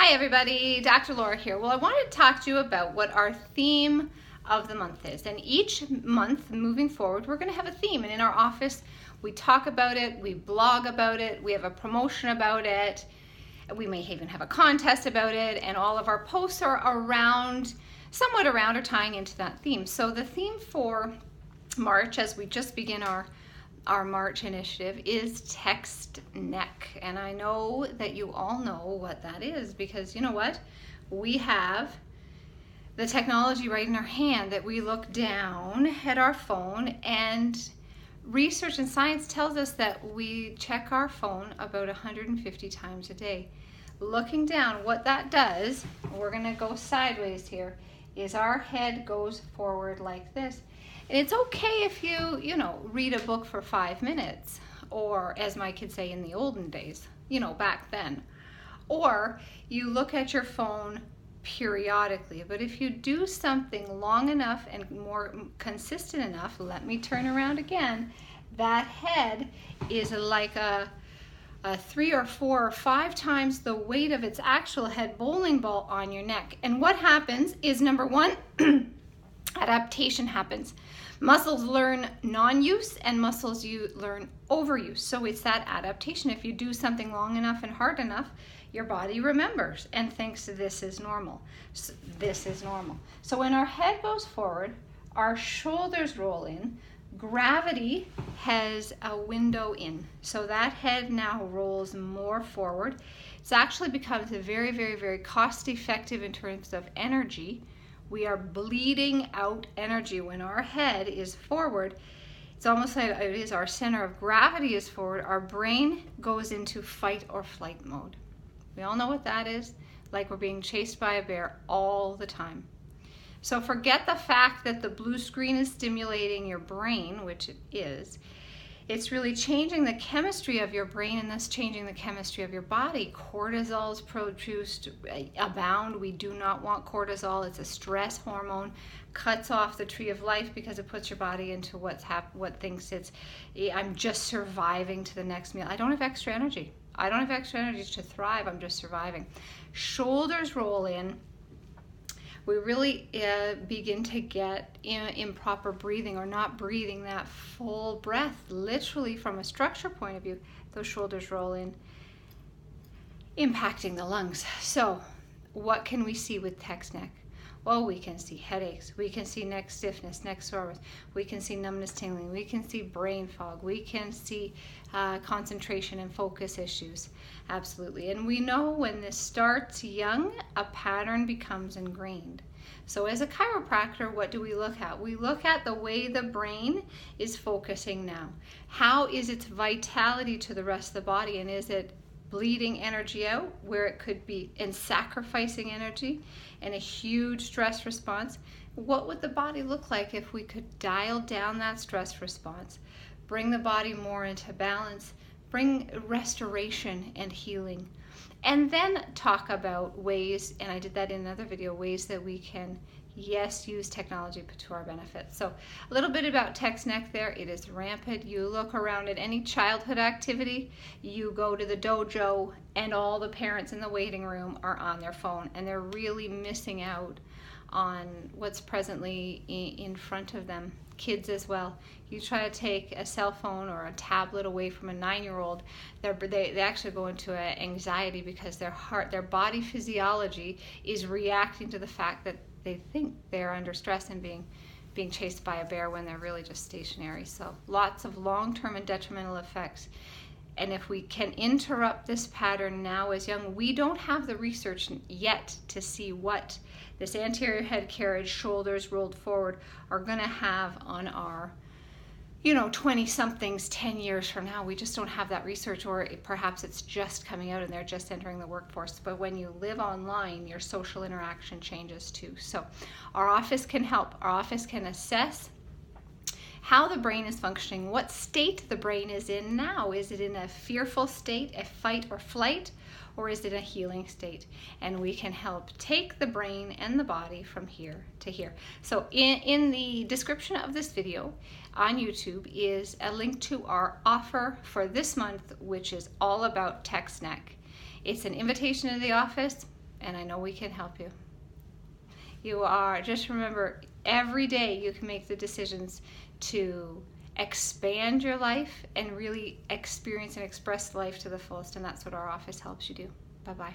Hi everybody, Dr. Laura here. Well, I wanted to talk to you about what our theme of the month is. And each month moving forward, we're going to have a theme. And in our office, we talk about it, we blog about it, we have a promotion about it, we may even have a contest about it, and all of our posts are somewhat around or tying into that theme. So the theme for March, as we just begin our March initiative, is Text Neck. And I know that you all know what that is, because you know what? We have the technology right in our hand that we look down at our phone, and research and science tells us that we check our phone about 150 times a day. Looking down, what that does, we're going to go sideways here, is our head goes forward like this. And it's okay if you read a book for 5 minutes, or as my kids say in the olden days, back then. Or you look at your phone periodically. But if you do something long enough and more consistent enough, let me turn around again, that head is like a 3 or 4 or 5 times the weight of its actual head bowling ball on your neck. And what happens is, number one, adaptation happens. Muscles learn non-use and muscles learn overuse. So it's that adaptation. If you do something long enough and hard enough, your body remembers and thinks this is normal. So this is normal. So when our head goes forward, our shoulders roll in, gravity has a window in. So that head now rolls more forward. It's actually becomes very, very, very cost effective in terms of energy. We are bleeding out energy when our head is forward. It's almost like it is our center of gravity is forward. Our brain goes into fight or flight mode. We all know what that is, like we're being chased by a bear all the time. So forget the fact that the blue screen is stimulating your brain, which it is. It's really changing the chemistry of your brain and thus changing the chemistry of your body. Cortisol is produced abound. We do not want cortisol. It's a stress hormone. Cuts off the tree of life because it puts your body into what thinks it's, I'm just surviving to the next meal. I don't have extra energy. I don't have extra energy to thrive. I'm just surviving. Shoulders roll in. We really begin to get improper breathing, or not breathing that full breath. Literally, from a structure point of view, those shoulders roll in, impacting the lungs. So what can we see with Text Neck? Well, we can see headaches, we can see neck stiffness, neck soreness, we can see numbness, tingling, we can see brain fog, we can see concentration and focus issues. Absolutely. And we know when this starts young, a pattern becomes ingrained. So as a chiropractor, what do we look at? We look at the way the brain is focusing now. How is its vitality to the rest of the body, and is it bleeding energy out where it could be, and sacrificing energy and a huge stress response? What would the body look like if we could dial down that stress response, bring the body more into balance, bring restoration and healing, and then talk about ways, and I did that in another video, ways that we can, yes, use technology to our benefit. So a little bit about Text Neck there. It is rampant. You look around at any childhood activity, you go to the dojo, and all the parents in the waiting room are on their phone, and they're really missing out on what's presently in front of them. Kids as well. You try to take a cell phone or a tablet away from a 9-year-old, they actually go into anxiety because their body physiology is reacting to the fact that they think they're under stress and being chased by a bear when they're really just stationary. So lots of long-term and detrimental effects. And if we can interrupt this pattern now as young, we don't have the research yet to see what this anterior head carriage, shoulders rolled forward, are going to have on our 20-somethings 10 years from now. We just don't have that research, or perhaps it's just coming out and they're just entering the workforce. But when you live online, your social interaction changes too. So our office can help. Our office can assess how the brain is functioning, what state the brain is in now. Is it in a fearful state, a fight or flight, or is it a healing state? And we can help take the brain and the body from here to here. So in the description of this video on YouTube is a link to our offer for this month, which is all about Text Neck. It's an invitation to the office. and I know we can help you. You are, just remember, every day you can make the decisions to expand your life and really experience and express life to the fullest, and that's what our office helps you do. Bye-bye.